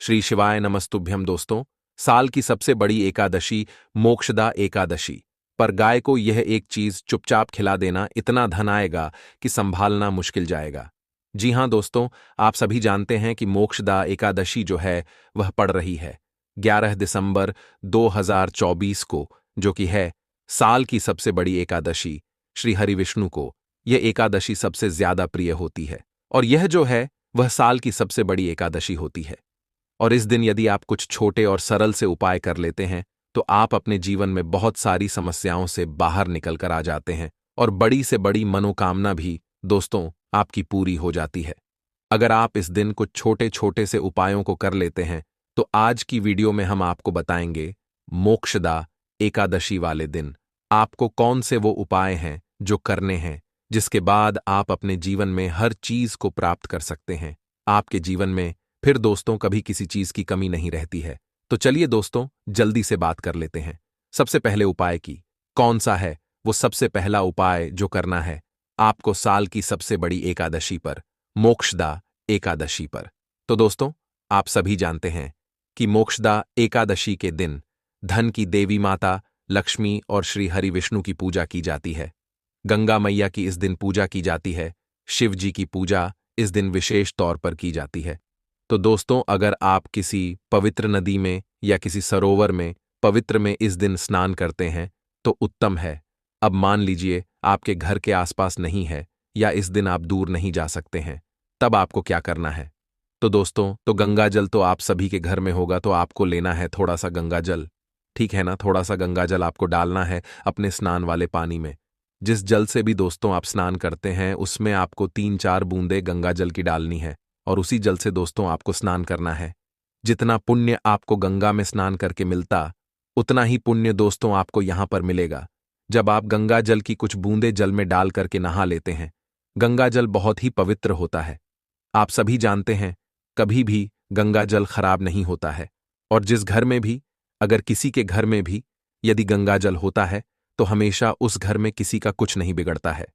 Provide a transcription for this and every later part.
श्री शिवाय नमस्तुभ्यम दोस्तों। साल की सबसे बड़ी एकादशी मोक्षदा एकादशी पर गाय को यह एक चीज चुपचाप खिला देना, इतना धन आएगा कि संभालना मुश्किल जाएगा। जी हां दोस्तों, आप सभी जानते हैं कि मोक्षदा एकादशी जो है वह पड़ रही है 11 दिसंबर 2024 को, जो कि है साल की सबसे बड़ी एकादशी। श्री हरि विष्णु को यह एकादशी सबसे ज्यादा प्रिय होती है और यह जो है वह साल की सबसे बड़ी एकादशी होती है। और इस दिन यदि आप कुछ छोटे और सरल से उपाय कर लेते हैं तो आप अपने जीवन में बहुत सारी समस्याओं से बाहर निकल कर आ जाते हैं और बड़ी से बड़ी मनोकामना भी दोस्तों आपकी पूरी हो जाती है। अगर आप इस दिन कुछ छोटे छोटे से उपायों को कर लेते हैं तो आज की वीडियो में हम आपको बताएंगे मोक्षदा एकादशी वाले दिन आपको कौन से वो उपाय हैं जो करने हैं, जिसके बाद आप अपने जीवन में हर चीज को प्राप्त कर सकते हैं। आपके जीवन में फिर दोस्तों कभी किसी चीज की कमी नहीं रहती है। तो चलिए दोस्तों जल्दी से बात कर लेते हैं। सबसे पहले उपाय की कौन सा है वो सबसे पहला उपाय जो करना है आपको साल की सबसे बड़ी एकादशी पर, मोक्षदा एकादशी पर। तो दोस्तों आप सभी जानते हैं कि मोक्षदा एकादशी के दिन धन की देवी माता लक्ष्मी और श्री हरि विष्णु की पूजा की जाती है। गंगा मैया की इस दिन पूजा की जाती है। शिव जी की पूजा इस दिन विशेष तौर पर की जाती है। तो दोस्तों अगर आप किसी पवित्र नदी में या किसी सरोवर में पवित्र में इस दिन स्नान करते हैं तो उत्तम है। अब मान लीजिए आपके घर के आसपास नहीं है या इस दिन आप दूर नहीं जा सकते हैं, तब आपको क्या करना है? तो दोस्तों तो गंगा जल तो आप सभी के घर में होगा, तो आपको लेना है थोड़ा सा गंगा जल, ठीक है ना। थोड़ा सा गंगा जल आपको डालना है अपने स्नान वाले पानी में। जिस जल से भी दोस्तों आप स्नान करते हैं उसमें आपको 3-4 बूंदे गंगा जल की डालनी है और उसी जल से दोस्तों आपको स्नान करना है। जितना पुण्य आपको गंगा में स्नान करके मिलता, उतना ही पुण्य दोस्तों आपको यहां पर मिलेगा जब आप गंगा जल की कुछ बूंदे जल में डाल करके नहा लेते हैं। गंगा जल बहुत ही पवित्र होता है। आप सभी जानते हैं कभी भी गंगा जल खराब नहीं होता है। और जिस घर में भी, अगर किसी के घर में भी यदि गंगा जल होता है तो हमेशा उस घर में किसी का कुछ नहीं बिगड़ता है।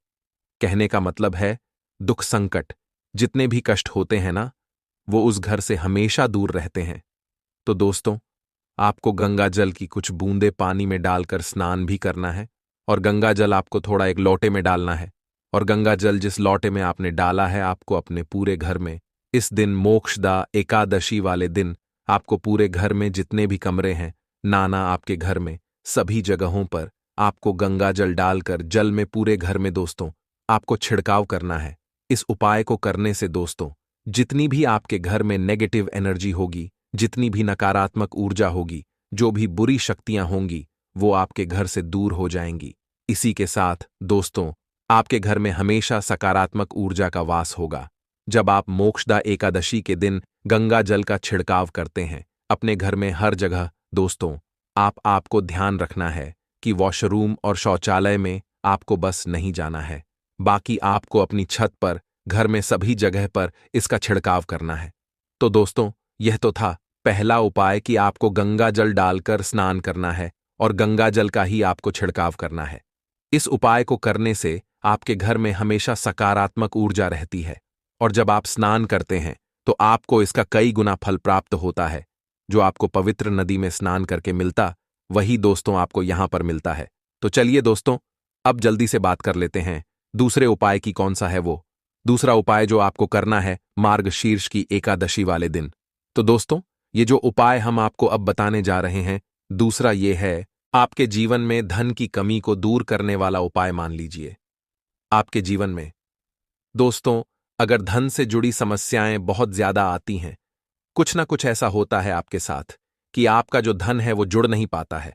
कहने का मतलब है दुख संकट जितने भी कष्ट होते हैं ना, वो उस घर से हमेशा दूर रहते हैं। तो दोस्तों आपको गंगा जल की कुछ बूंदे पानी में डालकर स्नान भी करना है और गंगा जल आपको थोड़ा एक लोटे में डालना है और गंगा जल जिस लोटे में आपने डाला है आपको अपने पूरे घर में इस दिन मोक्षदा एकादशी वाले दिन आपको पूरे घर में जितने भी कमरे हैं, नाना आपके घर में सभी जगहों पर आपको गंगा जल डालकर जल में पूरे घर में दोस्तों आपको छिड़काव करना है। इस उपाय को करने से दोस्तों जितनी भी आपके घर में नेगेटिव एनर्जी होगी, जितनी भी नकारात्मक ऊर्जा होगी, जो भी बुरी शक्तियां होंगी, वो आपके घर से दूर हो जाएंगी। इसी के साथ दोस्तों आपके घर में हमेशा सकारात्मक ऊर्जा का वास होगा। जब आप मोक्षदा एकादशी के दिन गंगा जल का छिड़काव करते हैं अपने घर में हर जगह, दोस्तों आपको ध्यान रखना है कि वॉशरूम और शौचालय में आपको बस नहीं जाना है, बाकी आपको अपनी छत पर, घर में सभी जगह पर इसका छिड़काव करना है। तो दोस्तों यह तो था पहला उपाय कि आपको गंगा जल डालकर स्नान करना है और गंगा जल का ही आपको छिड़काव करना है। इस उपाय को करने से आपके घर में हमेशा सकारात्मक ऊर्जा रहती है और जब आप स्नान करते हैं तो आपको इसका कई गुना फल प्राप्त होता है। जो आपको पवित्र नदी में स्नान करके मिलता, वही दोस्तों आपको यहां पर मिलता है। तो चलिए दोस्तों अब जल्दी से बात कर लेते हैं दूसरे उपाय की कौन सा है वो। दूसरा उपाय जो आपको करना है मार्गशीर्ष की एकादशी वाले दिन। तो दोस्तों ये जो उपाय हम आपको अब बताने जा रहे हैं, दूसरा ये है आपके जीवन में धन की कमी को दूर करने वाला उपाय। मान लीजिए आपके जीवन में दोस्तों अगर धन से जुड़ी समस्याएं बहुत ज्यादा आती हैं, कुछ ना कुछ ऐसा होता है आपके साथ कि आपका जो धन है वो जुड़ नहीं पाता है,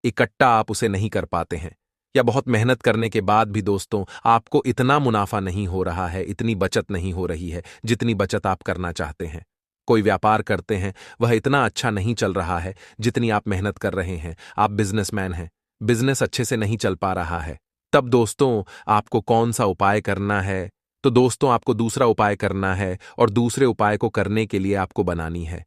इकट्ठा आप उसे नहीं कर पाते हैं, या बहुत मेहनत करने के बाद भी दोस्तों आपको इतना मुनाफा नहीं हो रहा है, इतनी बचत नहीं हो रही है जितनी बचत आप करना चाहते हैं। कोई व्यापार करते हैं, वह इतना अच्छा नहीं चल रहा है जितनी आप मेहनत कर रहे हैं। आप बिजनेसमैन हैं, बिजनेस अच्छे से नहीं चल पा रहा है। तब दोस्तों आपको कौन सा उपाय करना है? तो दोस्तों आपको दूसरा उपाय करना है और दूसरे उपाय को करने के लिए आपको बनानी है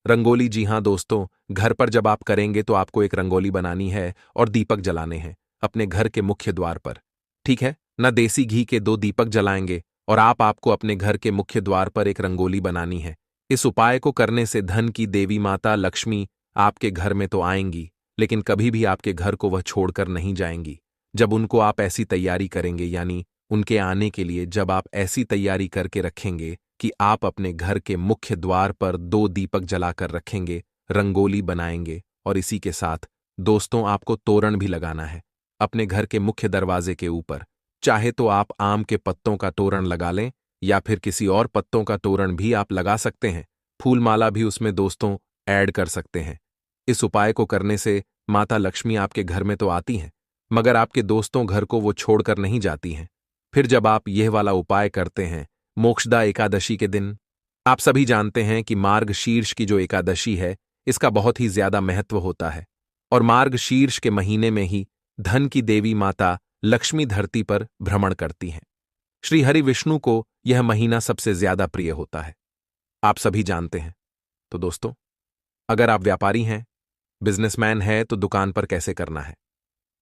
रंगोली। जी हां दोस्तों, घर पर जब आप करेंगे तो आपको एक रंगोली बनानी है और दीपक जलाने हैं अपने घर के मुख्य द्वार पर, ठीक है ना। देसी घी के 2 दीपक जलाएंगे और आपको अपने घर के मुख्य द्वार पर एक रंगोली बनानी है। इस उपाय को करने से धन की देवी माता लक्ष्मी आपके घर में तो आएंगी, लेकिन कभी भी आपके घर को वह छोड़कर नहीं जाएंगी। जब उनको आप ऐसी तैयारी करेंगे, यानी उनके आने के लिए जब आप ऐसी तैयारी करके रखेंगे कि आप अपने घर के मुख्य द्वार पर 2 दीपक जलाकर रखेंगे, रंगोली बनाएंगे, और इसी के साथ दोस्तों आपको तोरण भी लगाना है अपने घर के मुख्य दरवाजे के ऊपर। चाहे तो आप आम के पत्तों का तोरण लगा लें या फिर किसी और पत्तों का तोरण भी आप लगा सकते हैं। फूलमाला भी उसमें दोस्तों ऐड कर सकते हैं। इस उपाय को करने से माता लक्ष्मी आपके घर में तो आती हैं, मगर आपके दोस्तों घर को वो छोड़कर नहीं जाती हैं। फिर जब आप यह वाला उपाय करते हैं मोक्षदा एकादशी के दिन, आप सभी जानते हैं कि मार्ग शीर्ष की जो एकादशी है इसका बहुत ही ज्यादा महत्व होता है, और मार्ग शीर्ष के महीने में ही धन की देवी माता लक्ष्मी धरती पर भ्रमण करती हैं। श्री हरि विष्णु को यह महीना सबसे ज्यादा प्रिय होता है, आप सभी जानते हैं। तो दोस्तों, अगर आप व्यापारी हैं, बिजनेसमैन है, तो दुकान पर कैसे करना है?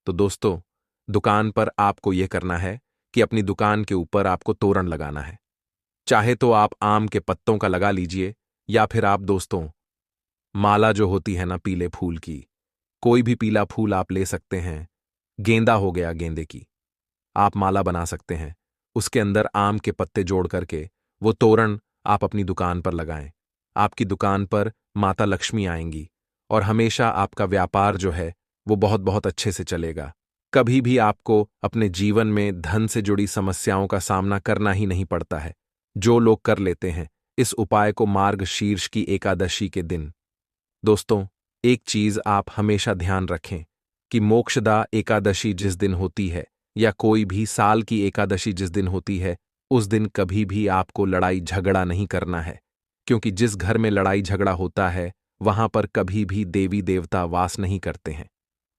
तो दोस्तों, दुकान पर आपको यह करना है कि अपनी दुकान के ऊपर आपको तोरण लगाना है। चाहे तो आप आम के पत्तों का लगा लीजिए, या फिर आप दोस्तों माला जो होती है ना पीले फूल की, कोई भी पीला फूल आप ले सकते हैं। गेंदा हो गया, गेंदे की आप माला बना सकते हैं। उसके अंदर आम के पत्ते जोड़ करके वो तोरण आप अपनी दुकान पर लगाएं। आपकी दुकान पर माता लक्ष्मी आएंगी और हमेशा आपका व्यापार जो है वो बहुत बहुत अच्छे से चलेगा। कभी भी आपको अपने जीवन में धन से जुड़ी समस्याओं का सामना करना ही नहीं पड़ता है, जो लोग कर लेते हैं इस उपाय को मार्ग शीर्ष की एकादशी के दिन। दोस्तों, एक चीज आप हमेशा ध्यान रखें कि मोक्षदा एकादशी जिस दिन होती है या कोई भी साल की एकादशी जिस दिन होती है, उस दिन कभी भी आपको लड़ाई झगड़ा नहीं करना है, क्योंकि जिस घर में लड़ाई झगड़ा होता है वहां पर कभी भी देवी देवता वास नहीं करते हैं।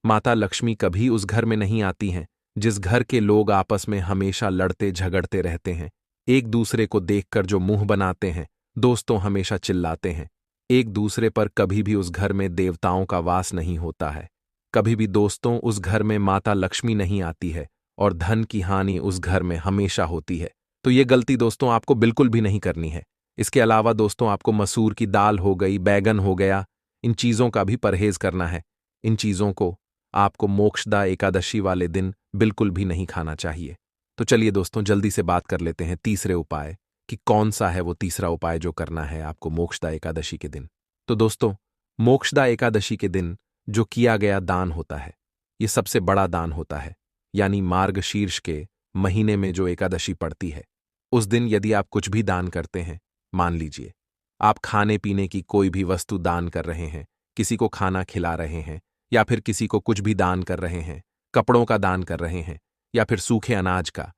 माता लक्ष्मी कभी उस घर में नहीं आती हैं जिस घर के लोग आपस में हमेशा लड़ते झगड़ते रहते हैं, एक दूसरे को देखकर जो मुंह बनाते हैं, दोस्तों हमेशा चिल्लाते हैं। एक दूसरे पर कभी भी उस घर में देवताओं का वास नहीं होता है। कभी भी दोस्तों उस घर में माता लक्ष्मी नहीं आती है और धन की हानि उस घर में हमेशा होती है। तो ये गलती दोस्तों आपको बिल्कुल भी नहीं करनी है। इसके अलावा दोस्तों आपको मसूर की दाल हो गई, बैगन हो गया, इन चीज़ों का भी परहेज करना है। इन चीज़ों को आपको मोक्षदा एकादशी वाले दिन बिल्कुल भी नहीं खाना चाहिए। तो चलिए दोस्तों, जल्दी से बात कर लेते हैं तीसरे उपाय कि कौन सा है वो तीसरा उपाय जो करना है आपको मोक्षदा एकादशी के दिन। तो दोस्तों, मोक्षदा एकादशी के दिन जो किया गया दान होता है, ये सबसे बड़ा दान होता है। यानी मार्ग शीर्ष के महीने में जो एकादशी पड़ती है, उस दिन यदि आप कुछ भी दान करते हैं, मान लीजिए आप खाने पीने की कोई भी वस्तु दान कर रहे हैं, किसी को खाना खिला रहे हैं, या फिर किसी को कुछ भी दान कर रहे हैं, कपड़ों का दान कर रहे हैं, या फिर सूखे अनाज का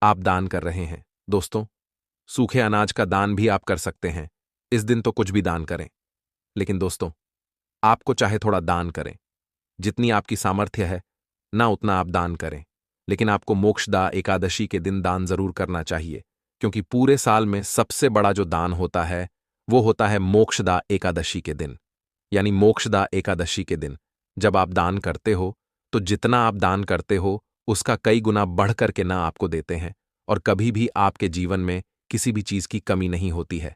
आप दान कर रहे हैं। दोस्तों, सूखे अनाज का दान भी आप कर सकते हैं। इस दिन तो कुछ भी दान करें, लेकिन दोस्तों आपको चाहे थोड़ा दान करें, जितनी आपकी सामर्थ्य है ना उतना आप दान करें, लेकिन आपको मोक्षदा एकादशी के दिन दान जरूर करना चाहिए, क्योंकि पूरे साल में सबसे बड़ा जो दान होता है वो होता है मोक्षदा एकादशी के दिन। यानी मोक्षदा एकादशी के दिन जब आप दान करते हो तो जितना आप दान करते हो उसका कई गुना बढ़ करके ना आपको देते हैं, और कभी भी आपके जीवन में किसी भी चीज की कमी नहीं होती है।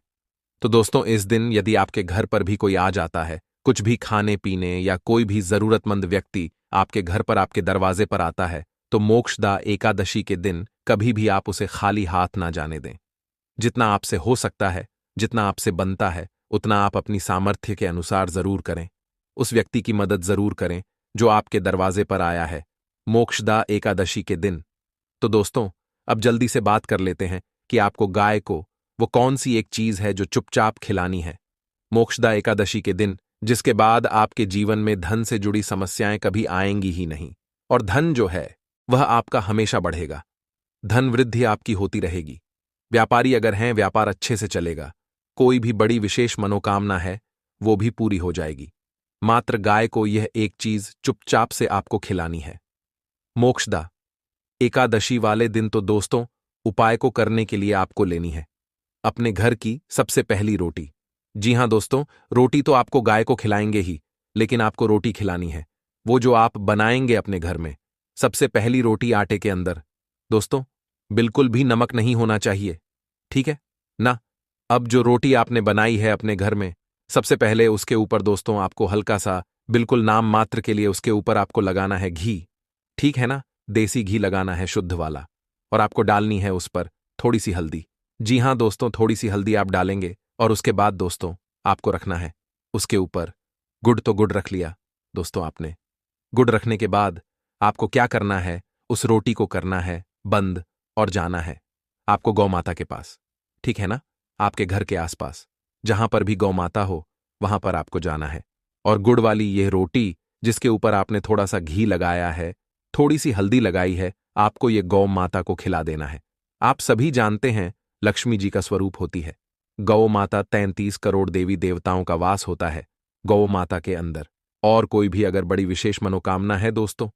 तो दोस्तों, इस दिन यदि आपके घर पर भी कोई आ जाता है, कुछ भी खाने पीने या कोई भी जरूरतमंद व्यक्ति आपके घर पर आपके दरवाजे पर आता है, तो मोक्षदा एकादशी के दिन कभी भी आप उसे खाली हाथ ना जाने दें। जितना आपसे हो सकता है, जितना आपसे बनता है, उतना आप अपनी सामर्थ्य के अनुसार जरूर करें। उस व्यक्ति की मदद जरूर करें जो आपके दरवाजे पर आया है मोक्षदा एकादशी के दिन। तो दोस्तों, अब जल्दी से बात कर लेते हैं कि आपको गाय को वो कौन सी एक चीज है जो चुपचाप खिलानी है मोक्षदा एकादशी के दिन, जिसके बाद आपके जीवन में धन से जुड़ी समस्याएं कभी आएंगी ही नहीं, और धन जो है वह आपका हमेशा बढ़ेगा। धन वृद्धि आपकी होती रहेगी। व्यापारी अगर हैं, व्यापार अच्छे से चलेगा। कोई भी बड़ी विशेष मनोकामना है वो भी पूरी हो जाएगी। मात्र गाय को यह एक चीज चुपचाप से आपको खिलानी है मोक्षदा एकादशी वाले दिन। तो दोस्तों, उपाय को करने के लिए आपको लेनी है अपने घर की सबसे पहली रोटी। जी हां दोस्तों, रोटी तो आपको गाय को खिलाएंगे ही, लेकिन आपको रोटी खिलानी है वो जो आप बनाएंगे अपने घर में। सबसे पहली रोटी आटे के अंदर दोस्तों बिल्कुल भी नमक नहीं होना चाहिए, ठीक है ना? अब जो रोटी आपने बनाई है अपने घर में, सबसे पहले उसके ऊपर दोस्तों आपको हल्का सा, बिल्कुल नाम मात्र के लिए उसके ऊपर आपको लगाना है घी। ठीक है ना? देसी घी लगाना है, शुद्ध वाला। और आपको डालनी है उस पर थोड़ी सी हल्दी। जी हाँ दोस्तों, थोड़ी सी हल्दी आप डालेंगे और उसके बाद दोस्तों आपको रखना है उसके ऊपर गुड़। तो गुड़ रख लिया दोस्तों आपने। गुड़ रखने के बाद आपको क्या करना है, उस रोटी को करना है बंद और जाना है आपको गौ माता के पास। ठीक है ना? आपके घर के आसपास जहां पर भी गौ माता हो वहां पर आपको जाना है। और गुड़ वाली यह रोटी जिसके ऊपर आपने थोड़ा सा घी लगाया है, थोड़ी सी हल्दी लगाई है, आपको ये गौ माता को खिला देना है। आप सभी जानते हैं लक्ष्मी जी का स्वरूप होती है गौ माता। 33 करोड़ देवी देवताओं का वास होता है गौ माता के अंदर। और कोई भी अगर बड़ी विशेष मनोकामना है दोस्तों,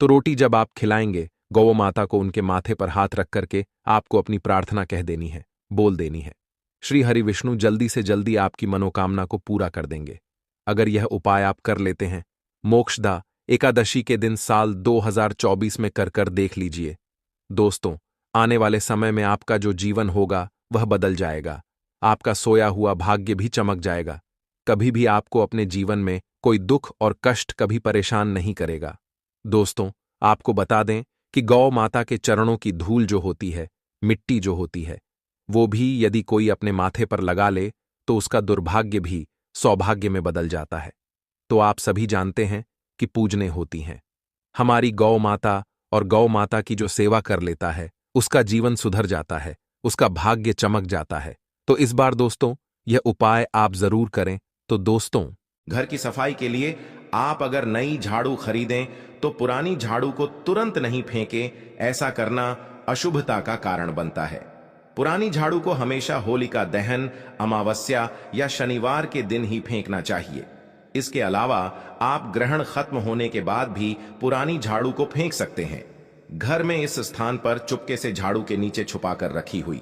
तो रोटी जब आप खिलाएंगे गौ माता को, उनके माथे पर हाथ रख करके आपको अपनी प्रार्थना कह देनी है, बोल देनी है। श्री हरि विष्णु जल्दी से जल्दी आपकी मनोकामना को पूरा कर देंगे अगर यह उपाय आप कर लेते हैं। मोक्षदा एकादशी के दिन साल 2024 में कर देख लीजिए दोस्तों। आने वाले समय में आपका जो जीवन होगा वह बदल जाएगा। आपका सोया हुआ भाग्य भी चमक जाएगा। कभी भी आपको अपने जीवन में कोई दुख और कष्ट कभी परेशान नहीं करेगा। दोस्तों आपको बता दें कि गौ माता के चरणों की धूल जो होती है, मिट्टी जो होती है, वो भी यदि कोई अपने माथे पर लगा ले तो उसका दुर्भाग्य भी सौभाग्य में बदल जाता है। तो आप सभी जानते हैं कि पूजने होती हैं। हमारी गौ माता, और गौ माता की जो सेवा कर लेता है उसका जीवन सुधर जाता है, उसका भाग्य चमक जाता है। तो इस बार दोस्तों यह उपाय आप जरूर करें। तो दोस्तों घर की सफाई के लिए आप अगर नई झाड़ू खरीदें तो पुरानी झाड़ू को तुरंत नहीं फेंकें। ऐसा करना अशुभता का कारण बनता है। पुरानी झाड़ू को हमेशा होलिका दहन, अमावस्या या शनिवार के दिन ही फेंकना चाहिए। इसके अलावा आप ग्रहण खत्म होने के बाद भी पुरानी झाड़ू को फेंक सकते हैं, घर में इस स्थान पर चुपके से झाड़ू के नीचे छुपा कर रखी हुई।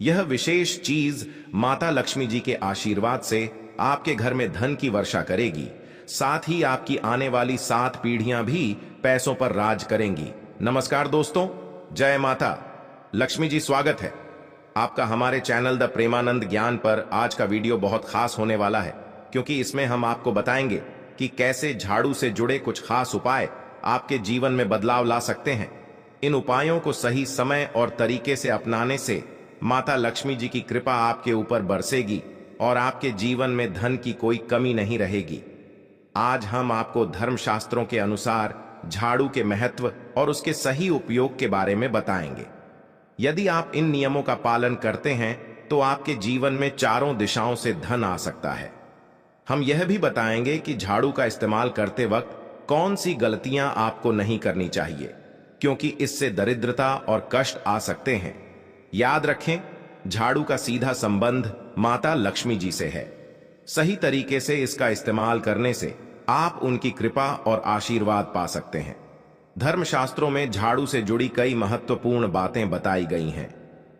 यह विशेष चीज माता लक्ष्मी जी के आशीर्वाद से आपके घर में धन की वर्षा करेगी। साथ ही आपकी आने वाली 7 पीढ़ियां भी पैसों पर राज करेंगी। नमस्कार दोस्तों, जय माता लक्ष्मी जी। स्वागत है आपका हमारे चैनल द प्रेमानंद ज्ञान पर। आज का वीडियो बहुत खास होने वाला है क्योंकि इसमें हम आपको बताएंगे कि कैसे झाड़ू से जुड़े कुछ खास उपाय आपके जीवन में बदलाव ला सकते हैं। इन उपायों को सही समय और तरीके से अपनाने से माता लक्ष्मी जी की कृपा आपके ऊपर बरसेगी और आपके जीवन में धन की कोई कमी नहीं रहेगी। आज हम आपको धर्मशास्त्रों के अनुसार झाड़ू के महत्व और उसके सही उपयोग के बारे में बताएंगे। यदि आप इन नियमों का पालन करते हैं तो आपके जीवन में चारों दिशाओं से धन आ सकता है। हम यह भी बताएंगे कि झाड़ू का इस्तेमाल करते वक्त कौन सी गलतियां आपको नहीं करनी चाहिए, क्योंकि इससे दरिद्रता और कष्ट आ सकते हैं। याद रखें, झाड़ू का सीधा संबंध माता लक्ष्मी जी से है। सही तरीके से इसका इस्तेमाल करने से आप उनकी कृपा और आशीर्वाद पा सकते हैं। धर्मशास्त्रों में झाड़ू से जुड़ी कई महत्वपूर्ण बातें बताई गई हैं,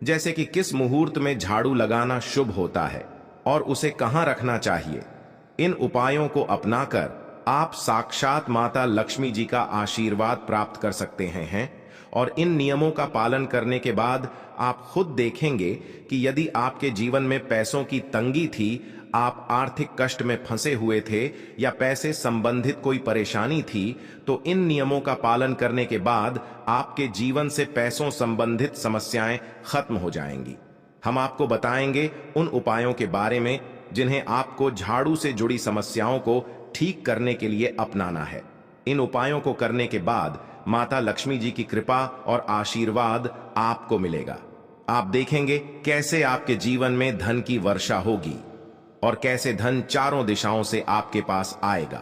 जैसे कि किस मुहूर्त में झाड़ू लगाना शुभ होता है और उसे कहां रखना चाहिए। इन उपायों को अपनाकर आप साक्षात माता लक्ष्मी जी का आशीर्वाद प्राप्त कर सकते हैं और इन नियमों का पालन करने के बाद आप खुद देखेंगे कि यदि आपके जीवन में पैसों की तंगी थी, आप आर्थिक कष्ट में फंसे हुए थे या पैसे संबंधित कोई परेशानी थी, तो इन नियमों का पालन करने के बाद आपके जीवन से पैसों संबंधित समस्याएं खत्म हो जाएंगी। हम आपको बताएंगे उन उपायों के बारे में जिन्हें आपको झाड़ू से जुड़ी समस्याओं को ठीक करने के लिए अपनाना है। इन उपायों को करने के बाद माता लक्ष्मी जी की कृपा और आशीर्वाद आपको मिलेगा। आप देखेंगे कैसे आपके जीवन में धन की वर्षा होगी और कैसे धन चारों दिशाओं से आपके पास आएगा।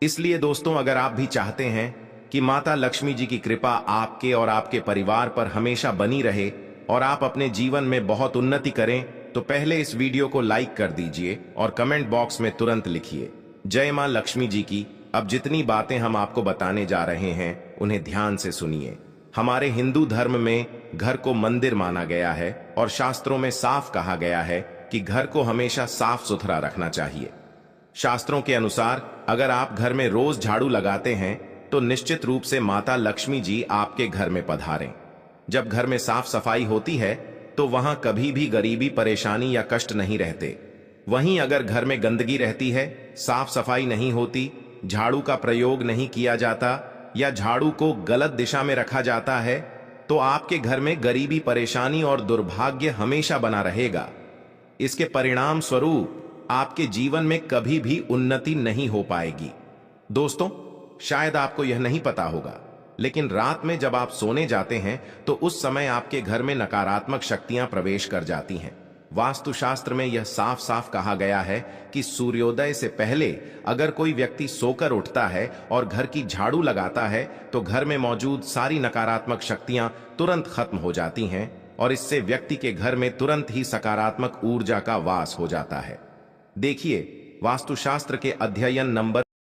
इसलिए दोस्तों, अगर आप भी चाहते हैं कि माता लक्ष्मी जी की कृपा आपके और आपके परिवार पर हमेशा बनी रहे और आप अपने जीवन में बहुत उन्नति करें, तो पहले इस वीडियो को लाइक कर दीजिए और कमेंट बॉक्स में तुरंत लिखिए जय मां लक्ष्मी जी की। अब जितनी बातें हम आपको बताने जा रहे हैं उन्हें ध्यान से सुनिए। हमारे हिंदू धर्म में घर को मंदिर माना गया है और शास्त्रों में साफ कहा गया है कि घर को हमेशा साफ सुथरा रखना चाहिए। शास्त्रों के अनुसार अगर आप घर में रोज झाड़ू लगाते हैं तो निश्चित रूप से माता लक्ष्मी जी आपके घर में पधारें। जब घर में साफ सफाई होती है तो वहां कभी भी गरीबी, परेशानी या कष्ट नहीं रहते। वहीं अगर घर में गंदगी रहती है, साफ सफाई नहीं होती, झाड़ू का प्रयोग नहीं किया जाता या झाड़ू को गलत दिशा में रखा जाता है, तो आपके घर में गरीबी, परेशानी और दुर्भाग्य हमेशा बना रहेगा। इसके परिणाम स्वरूप आपके जीवन में कभी भी उन्नति नहीं हो पाएगी। दोस्तों, शायद आपको यह नहीं पता होगा, लेकिन रात में जब आप सोने जाते हैं तो उस समय आपके घर में नकारात्मक शक्तियां प्रवेश कर जाती हैं। वास्तुशास्त्र में यह साफ साफ कहा गया है कि सूर्योदय से पहले अगर कोई व्यक्ति सोकर उठता है और घर की झाड़ू लगाता है तो घर में मौजूद सारी नकारात्मक शक्तियां तुरंत खत्म हो जाती हैं और इससे व्यक्ति के घर में तुरंत ही सकारात्मक ऊर्जा का वास हो जाता है। देखिए, वास्तुशास्त्र के अध्ययन नंबर